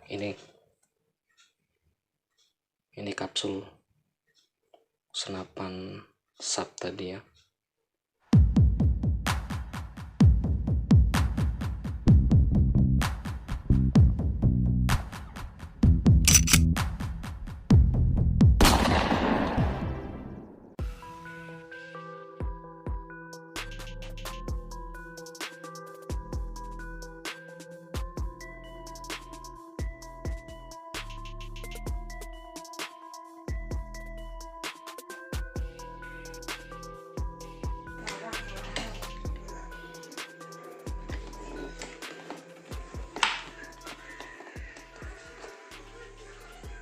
ini kapsul senapan sap tadi ya.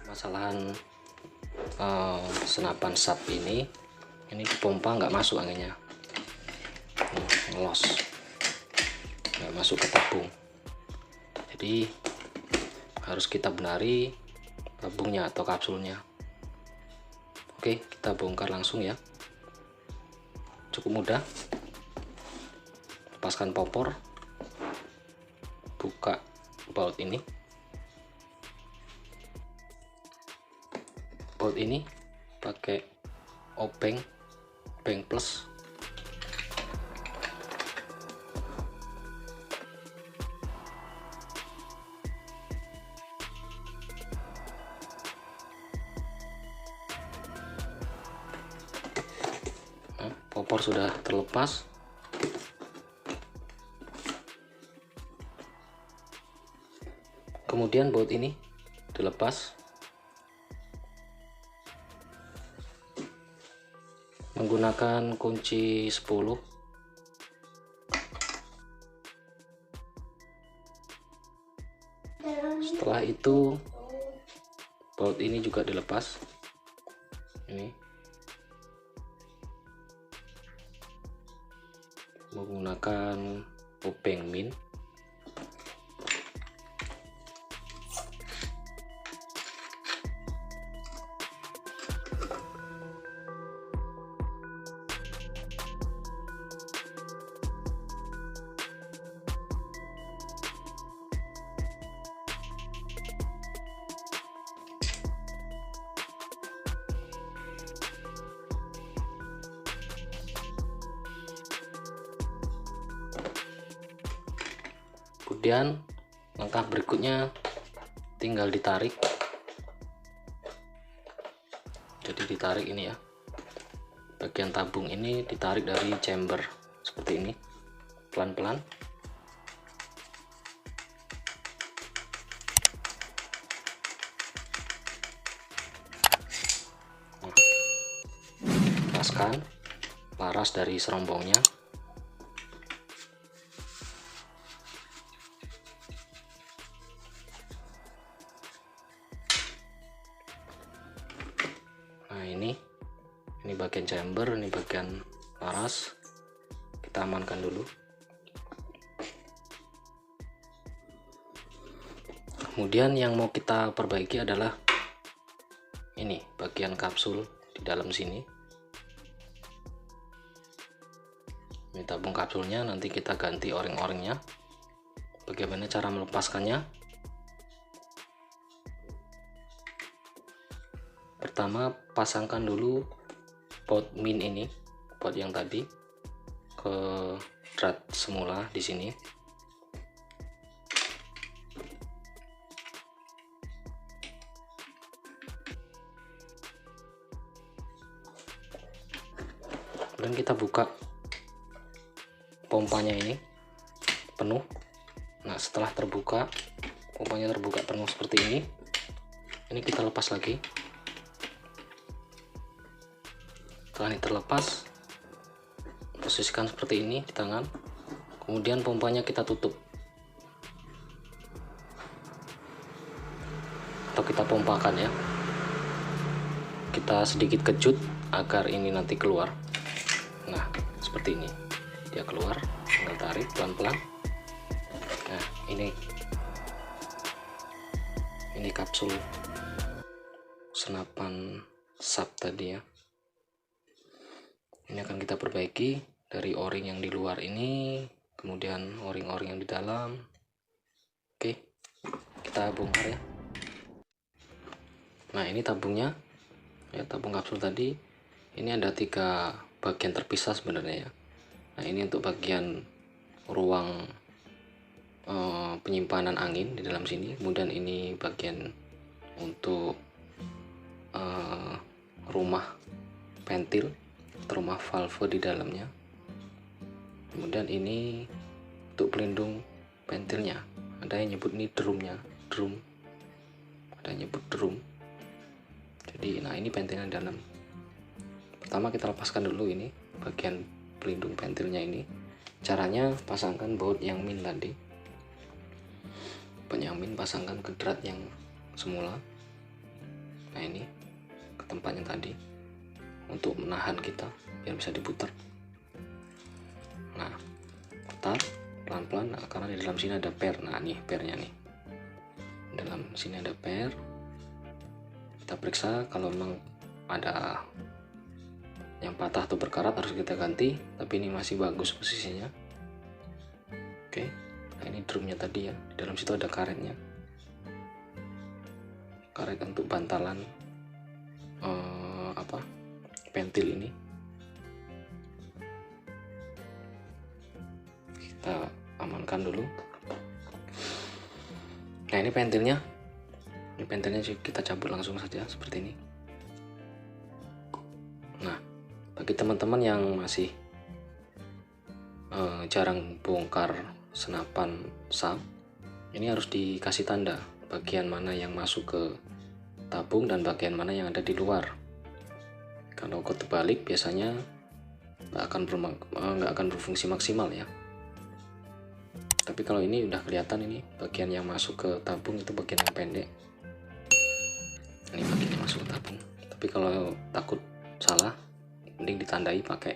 Masalahan senapan sap ini dipompa nggak masuk anginnya, ngelos, nggak masuk ke tabung. Jadi harus kita benari tabungnya atau kapsulnya. Oke, kita bongkar langsung ya, cukup mudah. Lepaskan popor, buka baut ini. Baut ini pakai obeng plus. Nah, popor sudah terlepas. Kemudian baut ini dilepas menggunakan kunci 10. Setelah itu baut ini juga dilepas, ini menggunakan obeng min. Kemudian langkah berikutnya tinggal ditarik. Jadi ditarik ini ya, bagian tabung ini ditarik dari chamber seperti ini, pelan-pelan. Lepaskan laras dari serombongnya. Nah, ini bagian chamber, ini bagian laras. Kita amankan dulu. Kemudian yang mau kita perbaiki adalah ini bagian kapsul di dalam sini. Ini tabung kapsulnya, nanti kita ganti o-ring-o-ringnya. Bagaimana cara melepaskannya? Pertama, pasangkan dulu baut min ini, baut yang tadi, ke drat semula di sini. Kemudian kita buka pompanya ini penuh. Nah, setelah terbuka, pompanya terbuka penuh seperti ini kita lepas lagi. Setelah ini terlepas, posisikan seperti ini di tangan. Kemudian pompanya kita tutup atau kita pompakan ya. Kita sedikit kejut agar ini nanti keluar. Nah, seperti ini dia keluar, tinggal tarik pelan-pelan. Nah, ini kapsul senapan sap tadi ya. Ini akan kita perbaiki dari o-ring yang di luar ini, kemudian o-ring-o-ring yang di dalam. Oke, kita bongkar ya. Nah ini tabungnya ya, tabung kapsul tadi ini ada 3 bagian terpisah sebenarnya ya. Nah ini untuk bagian ruang penyimpanan angin di dalam sini, kemudian ini bagian untuk rumah ventil atau rumah valve di dalamnya, kemudian ini untuk pelindung ventilnya. Ada yang nyebut ini drum, ada yang nyebut drum. Jadi nah ini ventilnya dalam. Pertama kita lepaskan dulu ini bagian pelindung ventilnya ini. Caranya pasangkan baut yang min tadi, penyamin pasangkan ke drat yang semula. Nah ini ke tempatnya tadi untuk menahan kita biar bisa diputar. Nah putar pelan-pelan, nah, karena di dalam sini ada per. Nah nih pernya nih, dalam sini ada per. Kita periksa kalau memang ada yang patah atau berkarat harus kita ganti, tapi ini masih bagus posisinya. Oke, nah ini drumnya tadi ya, di dalam situ ada karetnya, karet untuk bantalan ventil ini. Kita amankan dulu. Nah ini ventilnya, kita cabut langsung saja seperti ini. Nah bagi teman-teman yang masih jarang bongkar senapan sap, ini harus dikasih tanda bagian mana yang masuk ke tabung dan bagian mana yang ada di luar. Kalau kebalik biasanya nggak akan berfungsi maksimal ya. Tapi kalau ini udah kelihatan, ini bagian yang masuk ke tabung itu bagian yang pendek. Ini bagian yang masuk ke tabung. Tapi kalau takut salah, mending ditandai pakai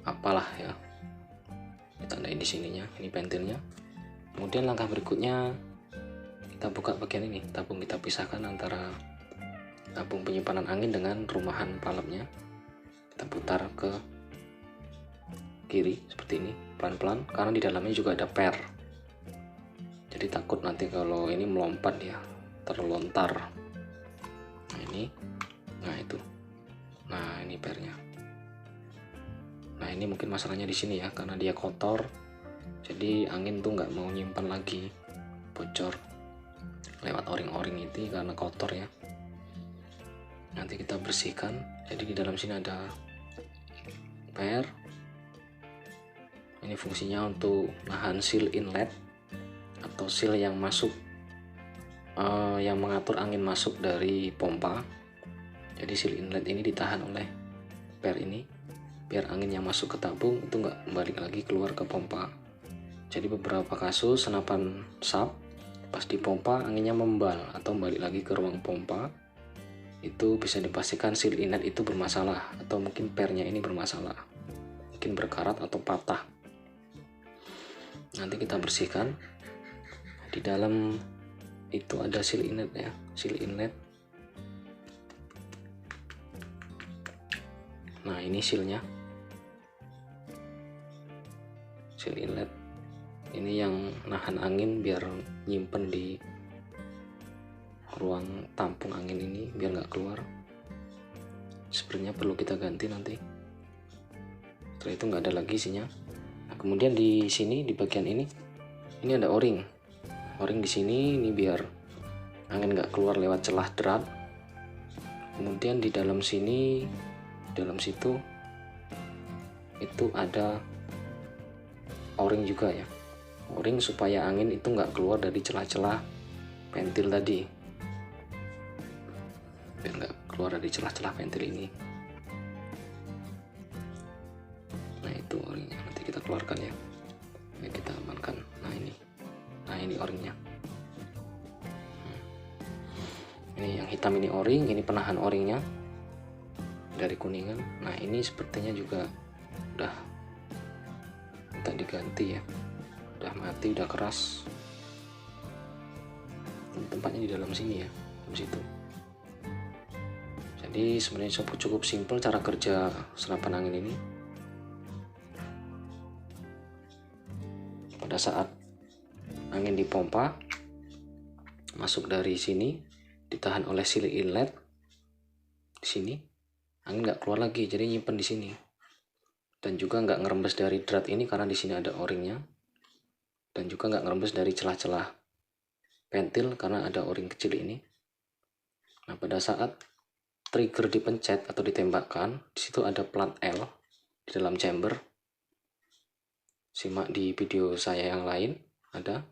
apalah ya, ditandai di sininya. Ini ventilnya. Kemudian langkah berikutnya kita buka bagian ini, tabung kita pisahkan antara tabung penyimpanan angin dengan rumahan palepnya. Kita putar ke kiri seperti ini pelan-pelan, karena di dalamnya juga ada per. Jadi takut nanti kalau ini melompat ya, terlontar. Nah ini, nah itu, nah ini pernya. Nah ini mungkin masalahnya di sini ya, karena dia kotor, jadi angin tuh nggak mau nyimpan lagi, bocor lewat o-ring itu karena kotor ya. Nanti kita bersihkan. Jadi di dalam sini ada per. Ini fungsinya untuk nahan seal inlet atau seal yang masuk, yang mengatur angin masuk dari pompa. Jadi seal inlet ini ditahan oleh per ini biar angin yang masuk ke tabung itu nggak balik lagi keluar ke pompa. Jadi beberapa kasus senapan sap pas dipompa anginnya membal atau balik lagi ke ruang pompa, itu bisa dipastikan seal inlet itu bermasalah atau mungkin pernya ini bermasalah, mungkin berkarat atau patah. Nanti kita bersihkan. Di dalam itu ada seal inlet ya, seal inlet. Nah ini sealnya, seal inlet ini yang nahan angin biar nyimpen di ruang tampung angin ini biar nggak keluar. Sebenarnya perlu kita ganti nanti. Setelah itu nggak ada lagi isinya. Nah, kemudian di sini di bagian ini ada o-ring di sini, ini biar angin nggak keluar lewat celah drat. Kemudian di dalam sini, dalam situ itu ada o-ring juga ya, o-ring supaya angin itu nggak keluar dari celah-celah ventil tadi, biar nggak keluar dari celah-celah ventil ini. Nah itu o-ringnya, nanti kita keluarkan ya, kita amankan. Nah ini o-ringnya. Ini yang hitam ini o-ring, ini penahan o-ringnya dari kuningan. Nah ini sepertinya juga udah minta diganti ya, udah mati, udah keras. Tempatnya di dalam sini ya, di situ. Jadi sebenarnya cukup simpel cara kerja senapan angin ini. Pada saat angin dipompa masuk dari sini, ditahan oleh sili inlet di sini, angin nggak keluar lagi, jadi nyimpen di sini. Dan juga nggak ngerembes dari drat ini karena di sini ada o-ringnya, dan juga nggak ngerembes dari celah-celah pentil karena ada o-ring kecil ini. Nah, pada saat trigger dipencet atau ditembakkan, di situ ada plat L di dalam chamber. Simak di video saya yang lain ada.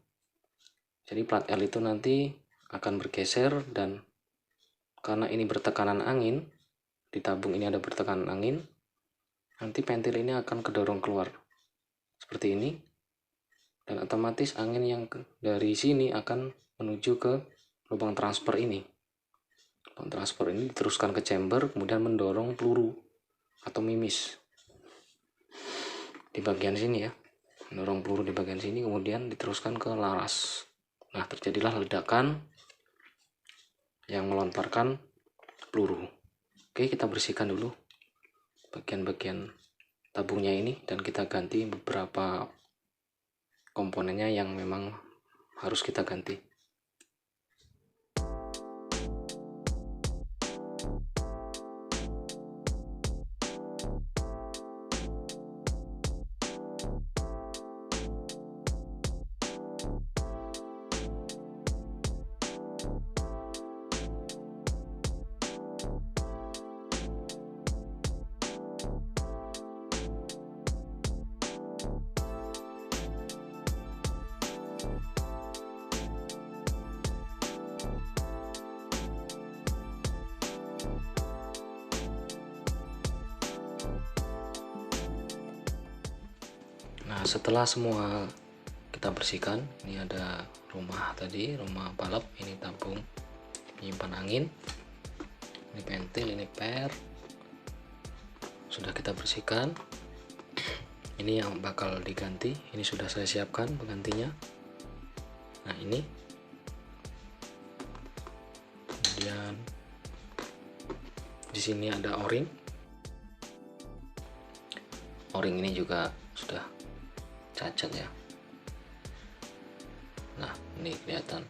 Jadi plat L itu nanti akan bergeser, dan karena ini bertekanan angin, di tabung ini ada bertekanan angin, nanti pentil ini akan kedorong keluar seperti ini, dan otomatis angin yang dari sini akan menuju ke lubang transfer ini. Lubang transfer ini diteruskan ke chamber, kemudian mendorong peluru atau mimis di bagian sini ya, mendorong peluru di bagian sini, kemudian diteruskan ke laras. Nah, terjadilah ledakan yang melontarkan peluru. Oke, kita bersihkan dulu bagian-bagian tabungnya ini, dan kita ganti beberapa komponennya yang memang harus kita ganti. Nah, setelah semua kita bersihkan, ini ada rumah tadi, rumah balap, ini tabung menyimpan angin, ini pentil, ini per, sudah kita bersihkan. Ini yang bakal diganti, ini sudah saya siapkan penggantinya. Nah, ini kemudian di sini ada o-ring. O-ring ini juga sudah cacat ya. Nah, ini kelihatan.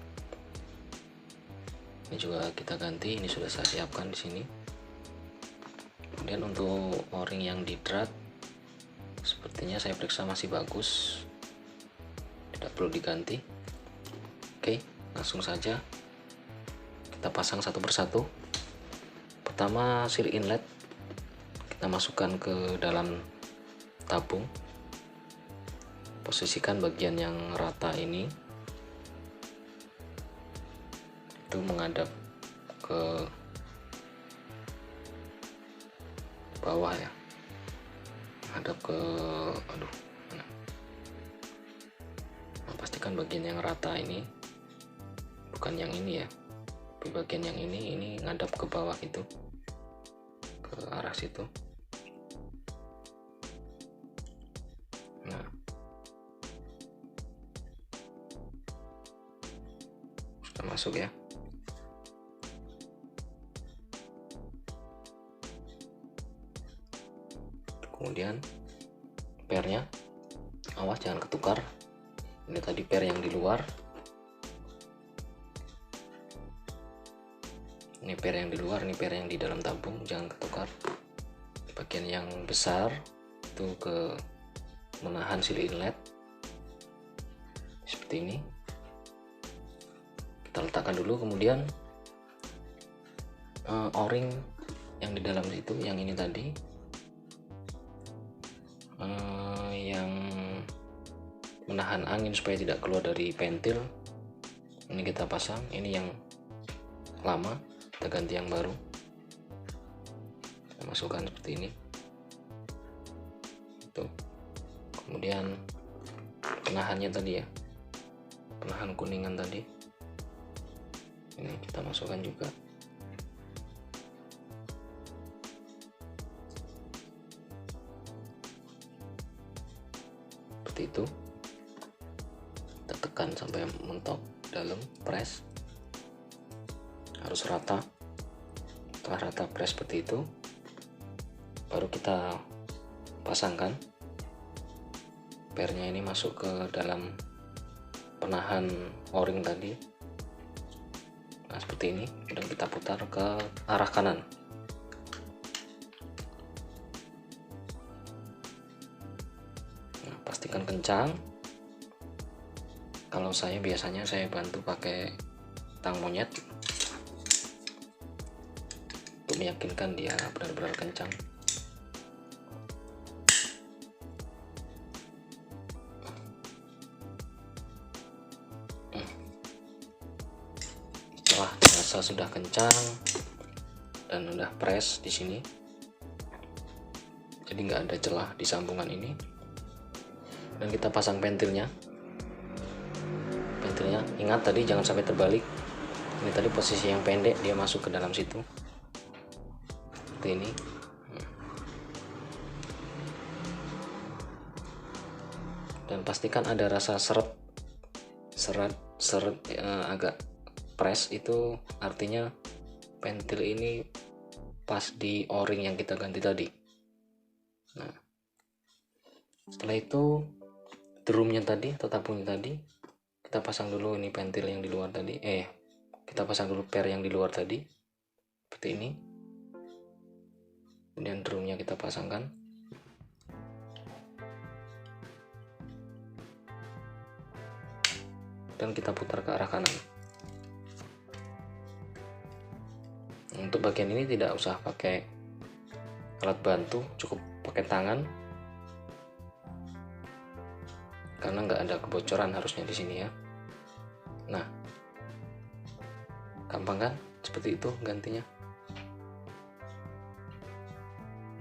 Ini juga kita ganti, ini sudah saya siapkan di sini. Kemudian untuk o-ring yang di drat, sepertinya saya periksa masih bagus, tidak perlu diganti. Oke, langsung saja kita pasang satu persatu. Pertama, sili inlet kita masukkan ke dalam tabung. Posisikan bagian yang rata ini itu menghadap ke bawah ya, menghadap ke pastikan bagian yang rata ini, bukan yang ini ya, tapi bagian yang ini ngadap ke bawah itu, ke arah situ. Nah, sudah masuk ya. Kemudian pernya, awas jangan ketukar. Ini tadi per yang di luar, ini per yang di luar, ini per yang di dalam tabung, jangan ketukar. Bagian yang besar itu ke menahan sili inlet seperti ini, kita letakkan dulu. Kemudian o-ring yang di dalam situ, yang ini tadi, yang menahan angin supaya tidak keluar dari pentil, ini kita pasang. Ini yang lama, kita ganti yang baru, kita masukkan seperti ini tuh. Kemudian penahannya tadi ya, penahan kuningan tadi, ini kita masukkan juga. Seperti itu, kita tekan sampai mentok dalam, press, harus rata. Setelah rata, press seperti itu, baru kita pasangkan pernya ini masuk ke dalam penahan o-ring tadi. Nah, seperti ini. Kemudian kita putar ke arah kanan. Nah, pastikan kencang. Kalau saya biasanya saya bantu pakai tang monyet untuk meyakinkan dia benar-benar kencang. Setelah dirasa sudah kencang dan udah press di sini, jadi nggak ada celah di sambungan ini, dan kita pasang pentilnya. Ingat tadi jangan sampai terbalik. Ini tadi posisi yang pendek, dia masuk ke dalam situ seperti ini. Dan pastikan ada rasa seret agak press, itu artinya pentil ini pas di o-ring yang kita ganti tadi. Nah, setelah itu drumnya tadi atau tabungnya tadi kita pasang dulu. Ini pentil yang di luar tadi, kita pasang dulu per yang di luar tadi seperti ini. Kemudian drumnya kita pasangkan. Dan kita putar ke arah kanan. Untuk bagian ini tidak usah pakai alat bantu, cukup pakai tangan karena nggak ada kebocoran harusnya di sini ya. Nah, gampang kan? Seperti itu gantinya.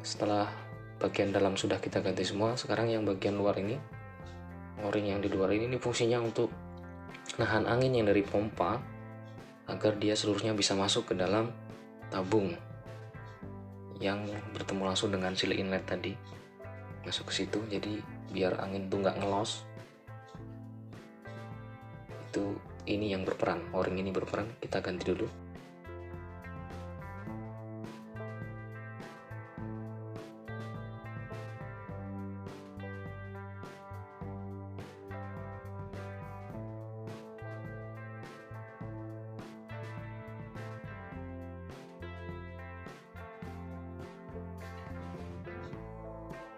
Setelah bagian dalam sudah kita ganti semua, sekarang yang bagian luar ini, o-ring yang di luar ini fungsinya untuk nahan angin yang dari pompa agar dia seluruhnya bisa masuk ke dalam tabung yang bertemu langsung dengan seal inlet tadi, masuk ke situ. Jadi biar angin tuh nggak ngelos. Itu ini yang berperan, o-ring ini berperan. Kita ganti dulu.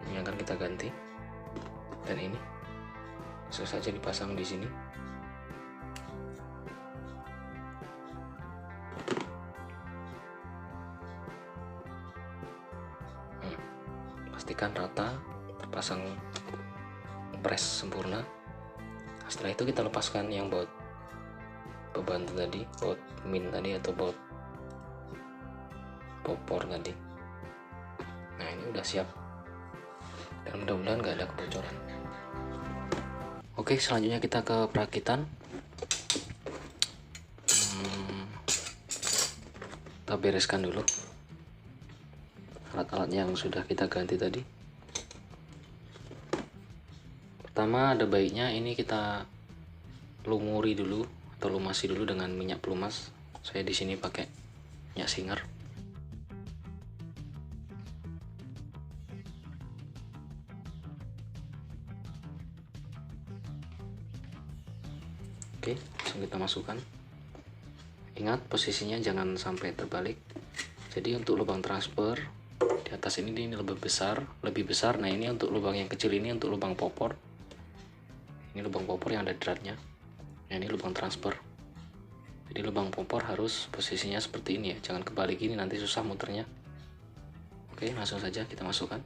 Ini akan kita ganti, dan ini langsung saja dipasang di sini. Pastikan rata, terpasang, press sempurna. Setelah itu kita lepaskan yang baut pembantu tadi, baut min tadi atau baut popor tadi. Nah, ini udah siap, dan mudah-mudahan nggak ada kebocoran. Oke, selanjutnya kita ke perakitan. Kita bereskan dulu alat-alat yang sudah kita ganti tadi. Pertama, ada baiknya ini kita lumuri dulu atau lumasi dulu dengan minyak pelumas. Saya di sini pakai minyak Singer. Oke, langsung kita masukkan. Ingat posisinya jangan sampai terbalik. Jadi untuk lubang transfer di atas ini lebih besar. Nah, ini untuk lubang yang kecil ini untuk lubang popor. Ini lubang popor yang ada dratnya. Nah, ini lubang transfer. Jadi lubang popor harus posisinya seperti ini ya, jangan kebalik ini, nanti susah muternya. Oke, langsung saja kita masukkan.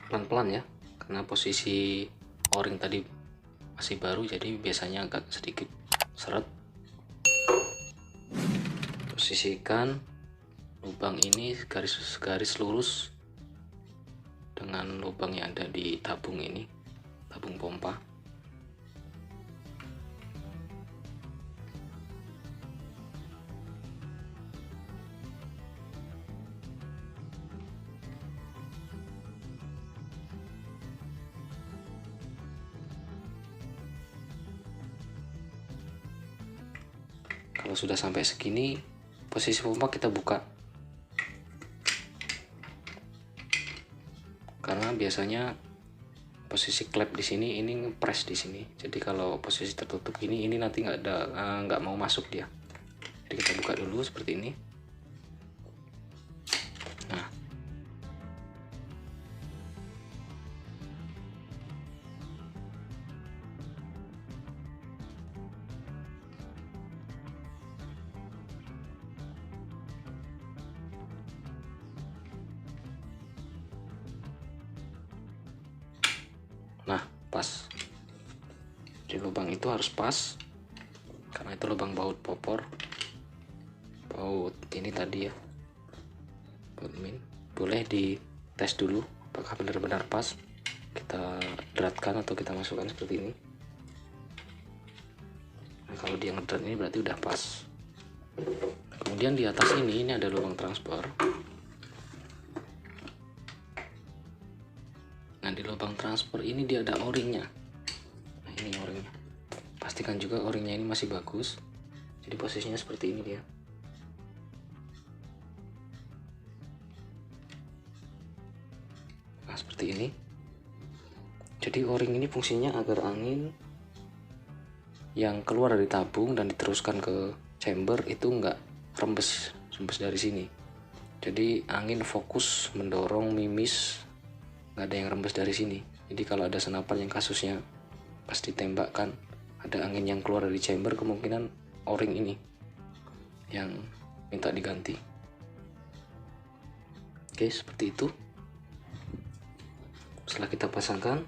Pelan-pelan ya, karena posisi o-ring tadi masih baru, jadi biasanya agak sedikit seret. Posisikan lubang ini garis lurus dengan lubang yang ada di tabung ini, tabung pompa. Kalau sudah sampai segini, posisi pompa kita buka, karena biasanya posisi klep di sini, ini ngepres di sini. Jadi kalau posisi tertutup ini nanti nggak mau masuk dia. Jadi kita buka dulu seperti ini. Nah, pas. Di lubang itu harus pas, karena itu lubang baut popor, baut ini tadi ya, baut min. Boleh dites dulu apakah benar-benar pas. Kita deratkan atau kita masukkan seperti ini. Nah, kalau dia ngedrat ini berarti udah pas. Kemudian di atas ini ada lubang transfer. Nah, di lubang transfer ini dia ada o-ringnya. Nah, ini o-ringnya. Pastikan juga o-ringnya ini masih bagus. Jadi posisinya seperti ini dia. Nah, seperti ini. Jadi o-ring ini fungsinya agar angin yang keluar dari tabung dan diteruskan ke chamber itu enggak rembes dari sini. Jadi angin fokus mendorong mimis, nggak ada yang rembes dari sini. Jadi kalau ada senapan yang kasusnya pas ditembakkan ada angin yang keluar dari chamber, kemungkinan o-ring ini yang minta diganti. Oke, seperti itu. Setelah kita pasangkan,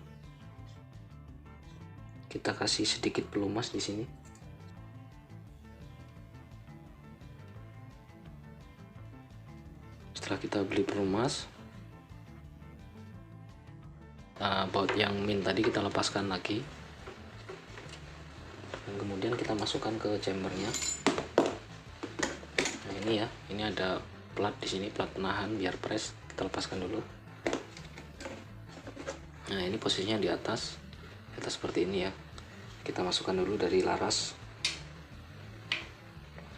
kita kasih sedikit pelumas di sini. Setelah kita beli pelumas, baut yang min tadi kita lepaskan lagi, dan kemudian kita masukkan ke chambernya. Nah, ini ya, ini ada plat di sini, plat penahan biar press. Kita lepaskan dulu. Nah, ini posisinya di atas seperti ini ya. Kita masukkan dulu dari larasnya,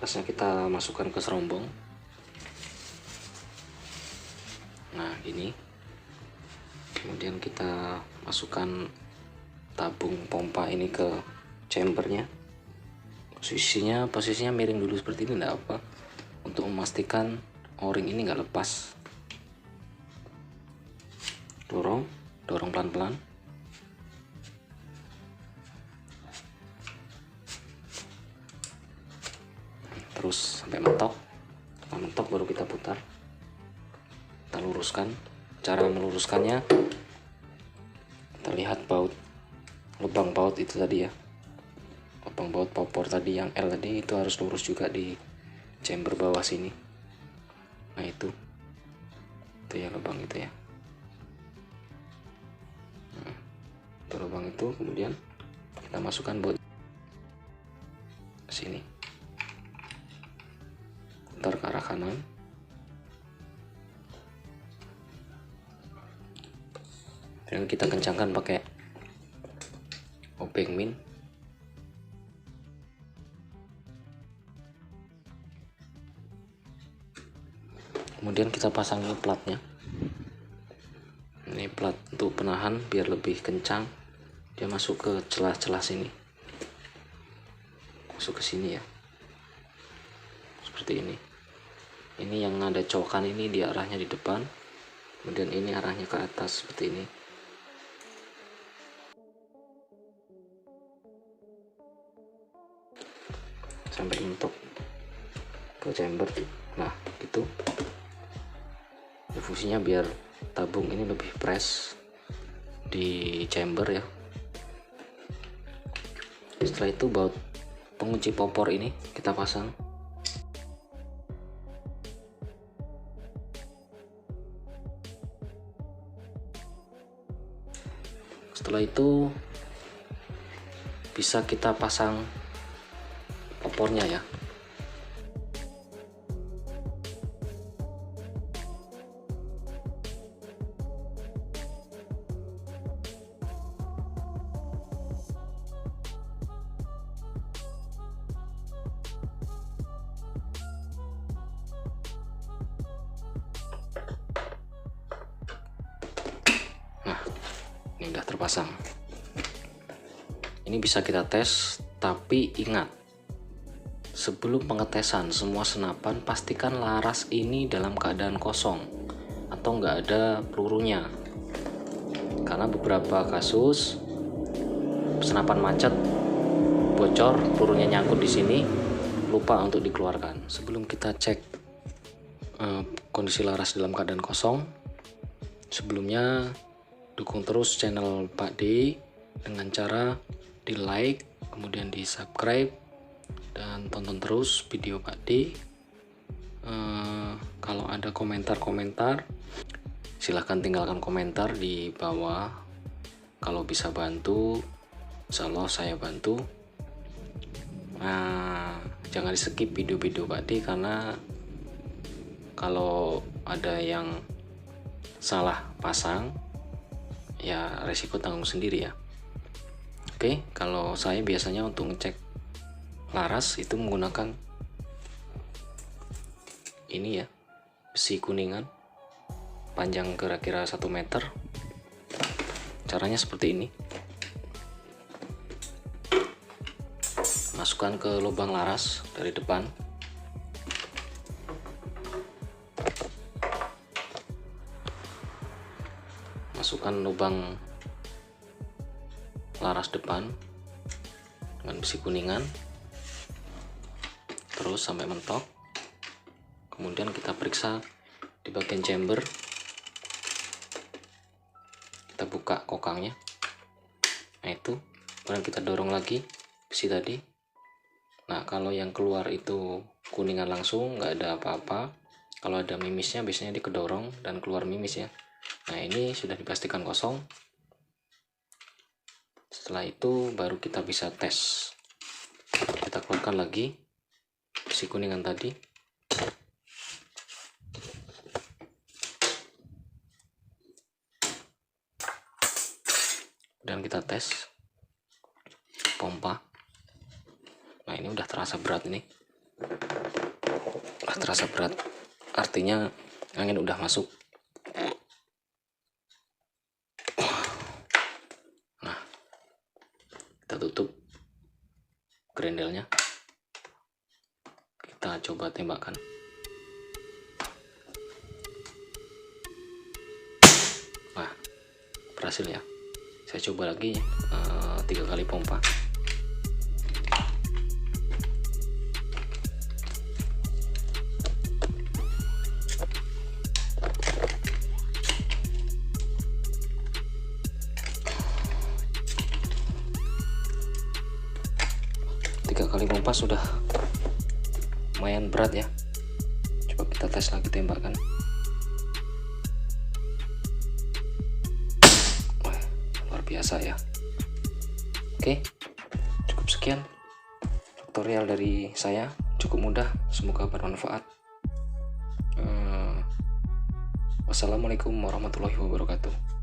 kita masukkan ke serombong. Nah, ini kemudian kita masukkan tabung pompa ini ke chambernya. Posisinya miring dulu seperti ini, enggak apa, untuk memastikan o-ring ini nggak lepas. Dorong pelan-pelan. Terus sampai mentok. Setelah mentok baru kita putar. Kita luruskan. Cara meluruskannya, kita lihat lubang baut itu tadi ya, lubang baut popor tadi yang L tadi itu harus lurus juga di chamber bawah sini. Nah, itu ya lubang itu ya. Nah, itu lubang itu, kemudian kita masukkan baut ke sini, putar ke arah kanan. Dan kita kencangkan pakai obeng min. Kemudian kita pasangi platnya. Ini plat untuk penahan biar lebih kencang. Dia masuk ke celah-celah sini. Masuk ke sini ya. Seperti ini. Ini yang ada cokan ini dia arahnya di depan. Kemudian ini arahnya ke atas seperti ini. Sampai mentok ke chamber. Nah, gitu. Fungsinya biar tabung ini lebih press di chamber ya. Setelah itu baut pengunci popor ini kita pasang. Setelah itu bisa kita pasang popornya ya. Nah, ini ini udah terpasang. Ini bisa kita tes, tapi ingat, sebelum pengetesan semua senapan pastikan laras ini dalam keadaan kosong atau nggak ada pelurunya, karena beberapa kasus senapan macet bocor, pelurunya nyangkut di sini, lupa untuk dikeluarkan. Sebelum kita cek kondisi laras dalam keadaan kosong, sebelumnya dukung terus channel Pak D dengan cara di like, kemudian di subscribe, dan tonton terus video Pak D. Kalau ada komentar-komentar, silahkan tinggalkan komentar di bawah. Kalau bisa bantu, insya Allah saya bantu. Nah, jangan di skip video-video Pak D, karena kalau ada yang salah pasang ya resiko tanggung sendiri ya. Oke, kalau saya biasanya untuk ngecek laras itu menggunakan ini ya, besi kuningan panjang kira-kira 1 meter. Caranya seperti ini. Masukkan ke lubang laras dari depan. Masukkan lubang laras depan dengan besi kuningan terus sampai mentok. Kemudian kita periksa di bagian chamber, kita buka kokangnya. Nah itu, kemudian kita dorong lagi besi tadi. Nah kalau yang keluar itu kuningan langsung, nggak ada apa-apa. Kalau ada mimisnya biasanya dikedorong dan keluar mimis ya. Nah ini sudah dipastikan kosong. Setelah itu baru kita bisa tes. Kita keluarkan lagi besi kuningan tadi. Dan kita tes pompa. Nah ini udah terasa berat ini. Udah terasa berat, artinya angin udah masuk. Nah, kita tutup grendelnya. Kita coba tembakkan. Wah, berhasil ya. Saya coba lagi 3 kali pompa. Kali pompa sudah lumayan berat ya. Coba kita tes lagi tembakan. Wah, luar biasa ya. Oke, cukup sekian tutorial dari saya, cukup mudah, semoga bermanfaat. Wassalamualaikum warahmatullahi wabarakatuh.